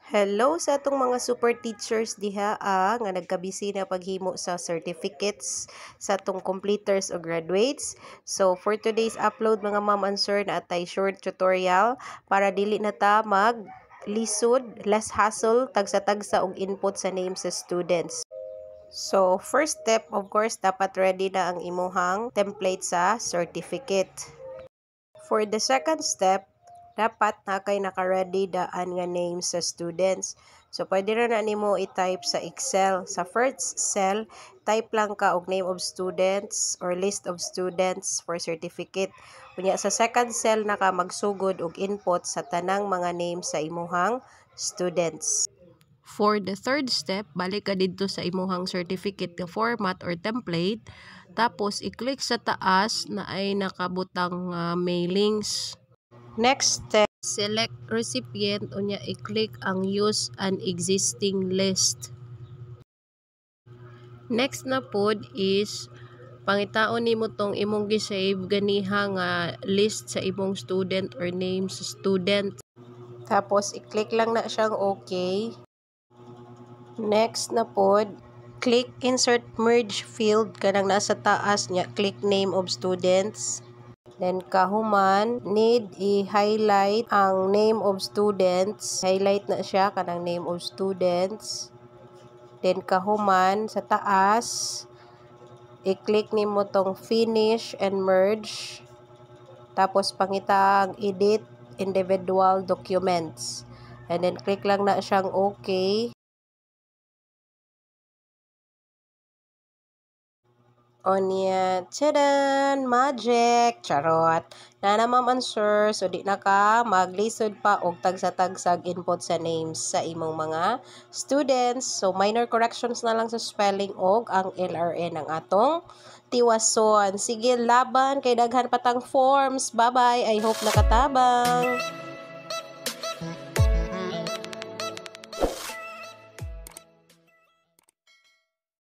Hello sa atong mga super teachers diha nga nagkabisi na paghimo sa certificates sa atong completers o graduates. So for today's upload mga ma'am and sir na atay short tutorial para dili na ta mag lisod, less hassle, tagsa-tagsa og input sa name sa students. So first step, of course, dapat ready na ang imuhang template sa certificate. For the second step, dapat na kay naka-ready daan nga names sa students. So, pwede na nimo i-type sa Excel. Sa first cell, type lang ka og name of students or list of students for certificate. Kunya sa second cell na ka magsugod og input sa tanang mga names sa imuhang students. For the third step, balik ka dito sa imuhang certificate nga format or template. Tapos, i-click sa taas na ay nakabutang mailings. Next step, select recipient unya i-click ang use an existing list. Next na pod is pangitaon nimo tong imong gi-save ganiha nga list sa imong student or name sa student. Tapos i-click lang na siyang okay. Next na pod, click insert merge field kanang nasa taas niya, click name of students. Then kahuman, need i-highlight ang name of students. Highlight na siya kanang name of students. Then kahuman sa taas, i-click nimo tong finish and merge. Tapos pangita ang edit individual documents. And then click lang na siyang okay. Onya, tadan! Magic! Charot! Na ma'am and sir, so di na ka maglisod pa og tagsa-tagsag input sa names sa imong mga students. So, minor corrections na lang sa spelling og ang LRN ng atong tiwason. Sige, laban kay daghan patang forms. Bye-bye! I hope nakatabang!